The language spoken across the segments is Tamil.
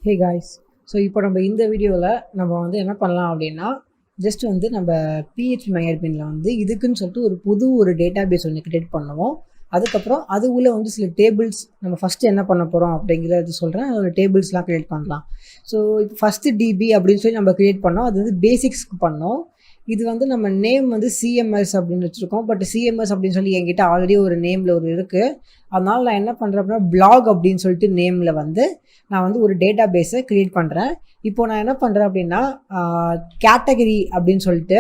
ஹே காய்ஸ், ஸோ இப்போ நம்ம இந்த வீடியோவில் நம்ம வந்து என்ன பண்ணலாம் அப்படின்னா, ஜஸ்ட் வந்து நம்ம பிஹெச்பி மையர்பின்ல வந்து இதுக்குன்னு சொல்லிட்டு ஒரு டேட்டா பேஸ் ஒன்று கிரியேட் பண்ணுவோம். அதுக்கப்புறம் அது உள்ள வந்து சில டேபிள்ஸ் நம்ம ஃபஸ்ட்டு என்ன பண்ண போகிறோம் அப்படிங்கிறது சொல்கிறேன். அதோட டேபிள்ஸ்லாம் க்ரியேட் பண்ணலாம். ஸோ இப்போ ஃபஸ்ட்டு டிபி அப்படின்னு சொல்லி நம்ம க்ரியேட் பண்ணோம். அது வந்து பேசிக்ஸ்க்கு பண்ணோம். இது வந்து நம்ம நேம் வந்து சிஎம்எஸ் அப்படின்னு வச்சுருக்கோம். பட் சிஎம்எஸ் அப்படின்னு சொல்லி என்கிட்ட ஆல்ரெடி ஒரு நேமில் ஒரு இருக்குது. அதனால் நான் என்ன பண்ணுறேன் அப்படின்னா, பிளாக் அப்படின்னு சொல்லிட்டு நேமில் வந்து நான் வந்து ஒரு டேட்டா பேஸை க்ரியேட் பண்ணுறேன். இப்போது நான் என்ன பண்ணுறேன் அப்படின்னா, கேட்டகரி அப்படின்னு சொல்லிட்டு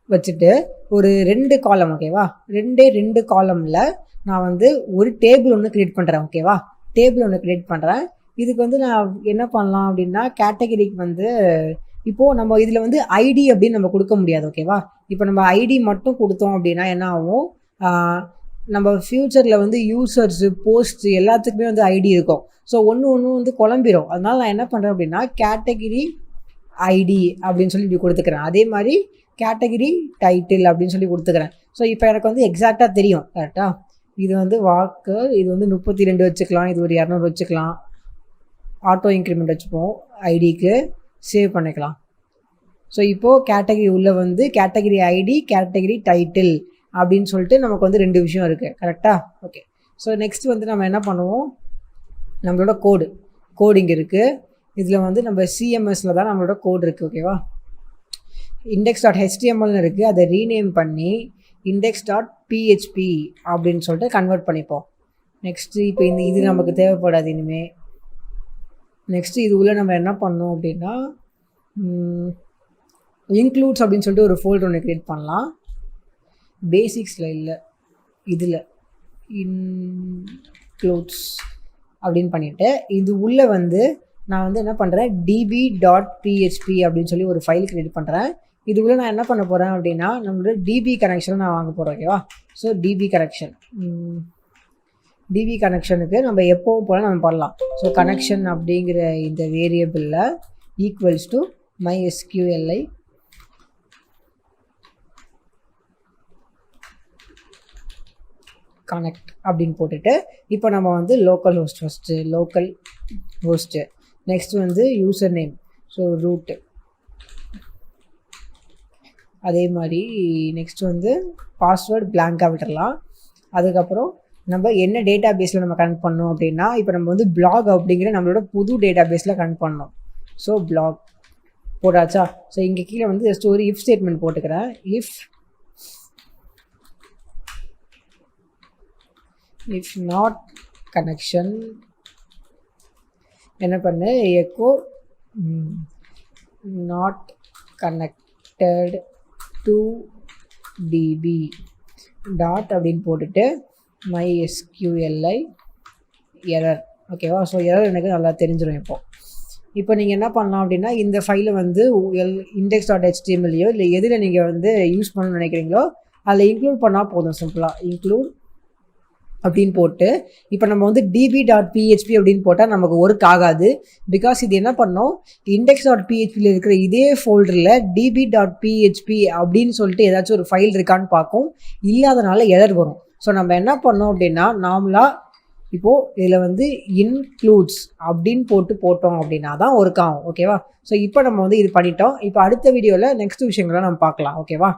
வச்சுட்டு ஒரு 2 காலம், ஓகேவா, 2 காலமில் நான் வந்து ஒரு டேபிள் ஒன்று க்ரியேட் பண்ணுறேன். ஓகேவா, டேபிள் ஒன்று க்ரியேட் பண்ணுறேன். இதுக்கு வந்து நான் என்ன பண்ணலாம் அப்படின்னா, கேட்டகரிக்கு வந்து இப்போது நம்ம இதில் வந்து ஐடி அப்படின்னு நம்ம கொடுக்க முடியாது. ஓகேவா, இப்போ நம்ம ஐடி மட்டும் கொடுத்தோம் அப்படின்னா என்ன ஆகும், நம்ம ஃப்யூச்சரில் வந்து யூசர்ஸு போஸ்ட் எல்லாத்துக்குமே வந்து ஐடி இருக்கும். ஸோ ஒன்று வந்து குழம்பிடும். அதனால் நான் என்ன பண்ணுறேன் அப்படின்னா, கேட்டகிரி ஐடி அப்படின்னு சொல்லி இப்படி கொடுத்துக்கிறேன். அதே மாதிரி கேட்டகிரி டைட்டில் அப்படின்னு சொல்லி கொடுத்துக்கிறேன். ஸோ இப்போ எனக்கு வந்து எக்ஸாக்டாக தெரியும். கரெக்டாக இது வந்து வாக்கு, இது வந்து 32 வச்சுக்கலாம், இது ஒரு 200 வச்சுக்கலாம். ஆட்டோ இன்க்ரிமெண்ட் வச்சுப்போம், ஐடிக்கு சேவ் பண்ணிக்கலாம். ஸோ இப்போது கேட்டகிரி உள்ளே வந்து கேட்டகிரி ஐடி, கேட்டகிரி டைட்டில் அப்படின்னு சொல்லிட்டு நமக்கு வந்து 2 விஷயம் இருக்குது. கரெக்டாக? ஓகே. ஸோ நெக்ஸ்ட் வந்து நம்ம என்ன பண்ணுவோம், நம்மளோட கோடு இங்கே இருக்குது. இதில் வந்து நம்ம சிஎம்எஸில் தான் நம்மளோட கோடு இருக்குது. ஓகேவா, index.htmlனு இருக்குது. அதை ரீநேம் பண்ணி index.php அப்படின்னு சொல்லிட்டு கன்வெர்ட் பண்ணிப்போம். நெக்ஸ்ட்டு இப்போ இது நமக்கு தேவைப்படாது இனிமேல். நெக்ஸ்ட்டு இது உள்ள நம்ம என்ன பண்ணோம் அப்படின்னா, இன்க்ளூட்ஸ் அப்படின்னு சொல்லிட்டு ஒரு ஃபோல்டர் ஒன்று க்ரியேட் பண்ணலாம். பேசிக்ஸில் இல்லை, இதில் இன்க்ளூட்ஸ் அப்படின்னு பண்ணிவிட்டு இது உள்ளே வந்து நான் வந்து என்ன பண்ணுறேன், db.php அப்படின்னு சொல்லி ஒரு ஃபைல் க்ரியேட் பண்ணுறேன். இது உள்ள நான் என்ன பண்ண போகிறேன் அப்படின்னா, நம்மளோட டிபி கனெக்ஷனை நான் வாங்க போகிறேன். ஓகேவா, ஸோ டிபி கனெக்ஷனுக்கு நம்ம எப்போவும் போல் நம்ம பண்ணலாம். ஸோ கனெக்ஷன் அப்படிங்கிற இந்த வேரியபிளில் ஈக்குவல்ஸ் டு mysql கனெக்ட் அப்படின்னு போட்டுட்டு, இப்போ நம்ம வந்து லோக்கல் ஹோஸ்ட்டு நெக்ஸ்ட் வந்து யூசர் நேம், ஸோ ரூட்டு, அதே மாதிரி நெக்ஸ்ட் வந்து பாஸ்வேர்டு பிளாங்காக விட்டுடலாம். அதுக்கப்புறம் நம்ம என்ன டேட்டா பேஸில் நம்ம கனெக்ட் பண்ணோம் அப்படின்னா, இப்போ நம்ம வந்து பிளாக் அப்படிங்கிற நம்மளோட புது டேட்டா பேஸில் கனெக்ட் பண்ணோம். ஸோ பிளாக் போட்டாச்சா. ஸோ இங்கே கீழே வந்து ஜஸ்ட் ஒரு இஃப் ஸ்டேட்மெண்ட் போட்டுக்கிறேன். இஃப் நாட் கனெக்ஷன் என்ன பண்ணு, echo not connected to DP dot அப்படின்னு போட்டுட்டு mysql எரர். ஓகேவா, ஸோ எரர் எனக்கு நல்லா தெரிஞ்சிடும். இப்போ நீங்கள் என்ன பண்ணலாம் அப்படின்னா, இந்த ஃபைலை வந்து index.htmlலையோ இல்லை எதில் நீங்கள் வந்து யூஸ் பண்ணணும்னு நினைக்கிறீங்களோ அதில் இன்க்ளூட் பண்ணால் போதும். சிம்பிளாக இன்க்ளூட் அப்படின்னு போட்டு இப்போ நம்ம வந்து db.php அப்படின்னு போட்டால் நமக்கு ஒர்க் ஆகாது. பிகாஸ் இது என்ன பண்ணோம், index.phpயில் இருக்கிற இதே ஃபோல்டரில் db.php அப்படின்னு சொல்லிட்டு ஏதாச்சும் ஒரு ஃபைல் இருக்கான்னு பார்க்கும். இல்லாதனால எரர் வரும். ஸோ நம்ம என்ன பண்ணோம் அப்படின்னா, நார்மலாக இப்போது இதில் வந்து இன்க்ளூட்ஸ் அப்படின்னு போட்டோம் அப்படின்னா தான் ஒர்க் ஆகும். ஓகேவா, ஸோ இப்போ நம்ம வந்து இது பண்ணிட்டோம். இப்போ அடுத்த வீடியோவில் நெக்ஸ்ட் விஷயங்கள்லாம் நம்ம பார்க்கலாம். ஓகேவா.